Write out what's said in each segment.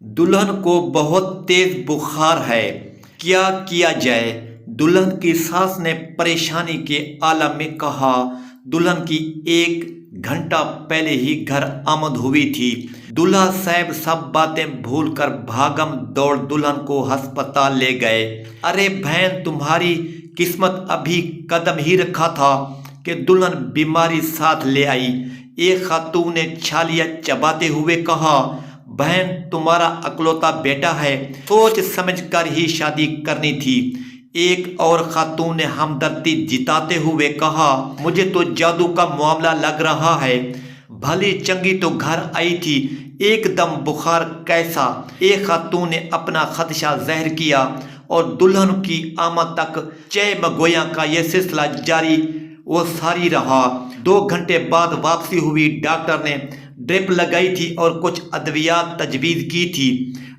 दुल्हन को बहुत तेज बुखार है, क्या किया जाए? दुल्हन की सास ने परेशानी के आलम में कहा। दुल्हन की 1 घंटा पहले ही घर आमद हुई थी। दूल्हा साहब सब बातें भूलकर भागम दौड़ दुल्हन को अस्पताल ले गए। अरे बहन, तुम्हारी किस्मत अभी कदम ही रखा था कि दुल्हन बीमारी साथ ले आई। एक खातून ने छालियां चबाते हुए कहा, बहन तुम्हारा अकलौता बेटा है, सोच समझ कर ही शादी करनी थी। एक और खातून ने हमदर्दी जिताते हुए कहा, मुझे तो जादू का मामला लग रहा है। भली चंगी तो घर आई थी, एकदम बुखार कैसा। एक खातून ने अपना खदशा ज़ाहिर किया और दुल्हन की आमद तक चय-मगोया का यह सिलसिला जारी वो सारी रहा। 2 घंटे बाद वापसी हुई। डॉक्टर ने ड्रिप लगाई थी और कुछ अद्वियात तजवीज़ की थी।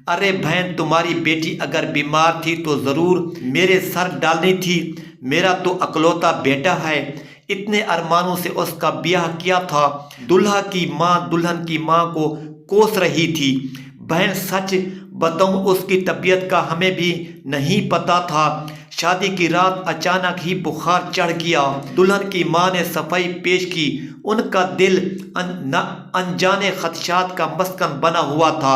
अरे बहन, तुम्हारी बेटी अगर बीमार थी तो ज़रूर मेरे सर डालनी थी। मेरा तो अकलौता बेटा है, इतने अरमानों से उसका ब्याह किया था। दुल्हा की माँ दुल्हन की माँ को कोस रही थी। बहन सच बताऊं, उसकी तबीयत का हमें भी नहीं पता था। शादी की रात अचानक ही बुखार चढ़ गया। दुल्हन की माँ ने सफाई पेश की। उनका दिल अनजाने खदशात का मस्कन बना हुआ था।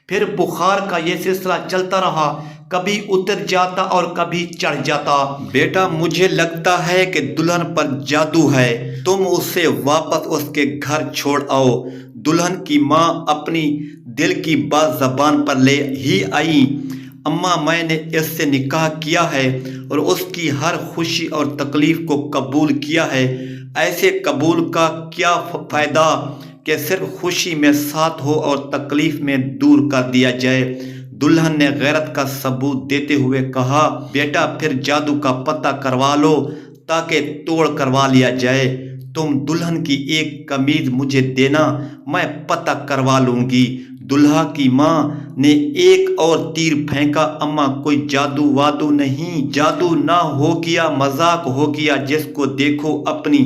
फिर बुखार का ये सिलसिला चलता रहा, कभी उतर जाता और कभी चढ़ जाता। बेटा, मुझे लगता है कि दुल्हन पर जादू है, तुम उसे वापस उसके घर छोड़ आओ। दुल्हन की माँ अपनी दिल की बात ज़बान पर ले ही आई। अम्मा, मैंने इससे निकाह किया है और उसकी हर खुशी और तकलीफ को कबूल किया है। ऐसे कबूल का क्या फ़ायदा कि सिर्फ खुशी में साथ हो और तकलीफ में दूर कर दिया जाए। दुल्हन ने गैरत का सबूत देते हुए कहा, बेटा फिर जादू का पता करवा लो ताकि तोड़ करवा लिया जाए। तुम दुल्हन की एक कमीज मुझे देना, मैं पता करवा लूंगी। दुल्हा की माँ ने एक और तीर फेंका। अम्मा, कोई जादू वादू नहीं, जादू ना हो गया, मजाक हो गया। जिसको देखो अपनी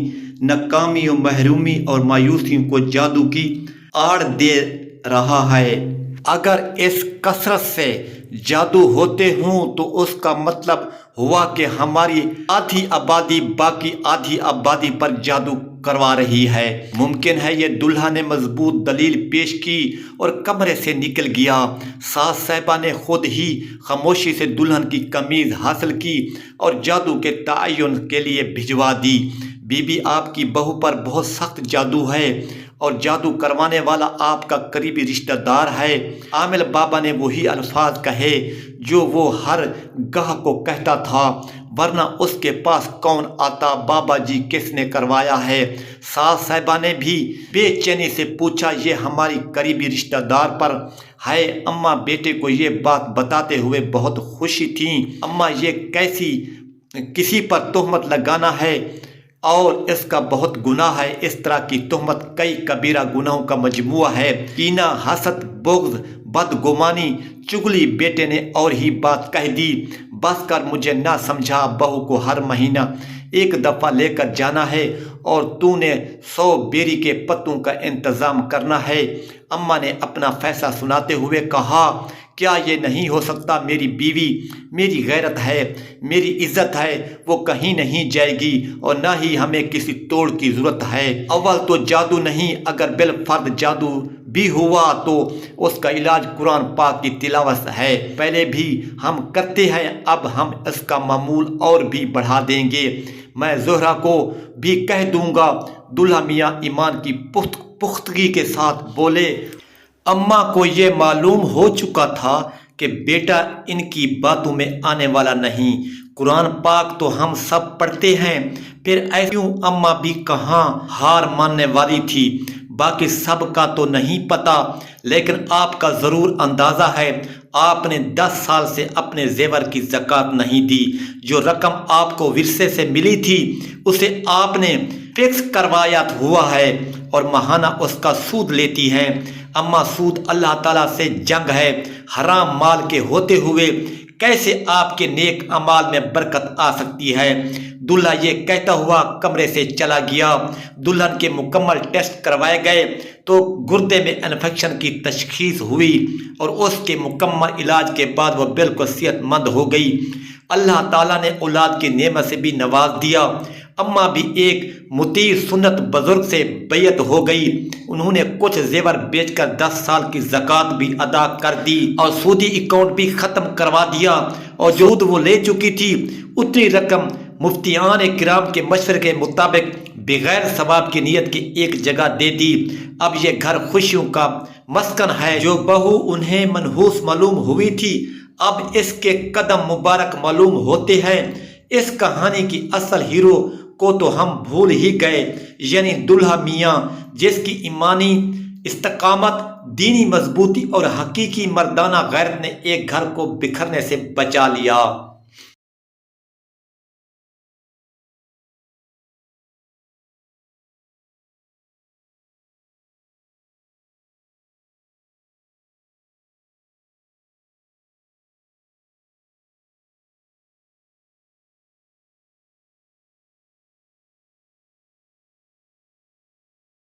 नाकामी और महरूमी और मायूसी को जादू की आड़ दे रहा है। अगर इस कसरत से जादू होते हों तो उसका मतलब हुआ कि हमारी आधी आबादी बाकी आधी आबादी पर जादू करवा रही है। मुमकिन है ये। दुल्हा ने मजबूत दलील पेश की और कमरे से निकल गया। सास साहिबा ने खुद ही खामोशी से दुल्हन की कमीज हासिल की और जादू के तयन के लिए भिजवा दी। बीबी, आपकी बहू पर बहुत सख्त जादू है और जादू करवाने वाला आपका करीबी रिश्तेदार है। आमिल बाबा ने वही अल्फाज कहे जो वो हर गाह को कहता था, वरना उसके पास कौन आता। बाबा जी, किसने करवाया है? सास साहिबा ने भी बेचैनी से पूछा। ये हमारी करीबी रिश्तेदार पर है। अम्मा बेटे को ये बात बताते हुए बहुत खुशी थी। अम्मा, ये कैसी किसी पर तोहमत लगाना है और इसका बहुत गुनाह है। इस तरह की तोहमत कई कबीरा गुनाहों का मजमुआ है। कीना, हसद, बुग़्ज़, बदगुमानी, चुगली। बेटे ने और ही बात कह दी। बस कर, मुझे ना समझा। बहू को हर महीना एक दफ़ा लेकर जाना है और तूने 100 बेरी के पत्तों का इंतज़ाम करना है। अम्मा ने अपना फैसला सुनाते हुए कहा, क्या ये नहीं हो सकता? मेरी बीवी मेरी गैरत है, मेरी इज्जत है, वो कहीं नहीं जाएगी और ना ही हमें किसी तोड़ की ज़रूरत है। अव्वल तो जादू नहीं, अगर बिलफर्द जादू भी हुआ तो उसका इलाज कुरान पाक की तिलावत है। पहले भी हम करते हैं, अब हम इसका मामूल और भी बढ़ा देंगे। मैं ज़ोहरा को भी कह दूंगा। दुल्हा मियाँ ईमान की पुख्तगी के साथ बोले। अम्मा को ये मालूम हो चुका था कि बेटा इनकी बातों में आने वाला नहीं। कुरान पाक तो हम सब पढ़ते हैं, फिर ऐसी अम्मा भी कहाँ हार मानने वाली थी। बाकी सब का तो नहीं पता, लेकिन आपका ज़रूर अंदाज़ा है। आपने 10 साल से अपने जेवर की ज़कात नहीं दी। जो रकम आपको विरसे से मिली थी उसे आपने फिक्स करवाया हुआ है और महाना उसका सूद लेती हैं। अम्मा, सूद अल्लाह ताला से जंग है। हराम माल के होते हुए کیسے آپ کے نیک اعمال میں برکت آ سکتی ہے۔ دلہا یہ کہتا ہوا کمرے سے چلا گیا۔ دلہن کے مکمل ٹیسٹ کروائے گئے تو گردے میں انفیکشن کی تشخیص ہوئی اور اس کے مکمل علاج کے بعد وہ بالکل صحت مند ہو گئی۔ اللہ تعالیٰ نے اولاد کی نعمت سے بھی نواز دیا۔ اماں بھی ایک مطیع سنت بزرگ سے بیعت ہو گئی۔ انہوں نے کچھ زیور بیچ کر 10 سال کی زکوٰۃ بھی ادا کر دی اور سودی اکاؤنٹ بھی ختم کروا دیا، اور جو سود وہ لے چکی تھی اتنی رقم مفتیان کرام کے مشورے کے مطابق بغیر ثواب کی نیت کی ایک جگہ دے دی۔ اب یہ گھر خوشیوں کا مسکن ہے۔ جو بہو انہیں منحوس معلوم ہوئی تھی اب اس کے قدم مبارک معلوم ہوتے ہیں۔ اس کہانی کی اصل ہیرو کو تو ہم بھول ہی گئے، یعنی دلہا میاں، جس کی ایمانی استقامت، دینی مضبوطی اور حقیقی مردانہ غیرت نے ایک گھر کو بکھرنے سے بچا لیا۔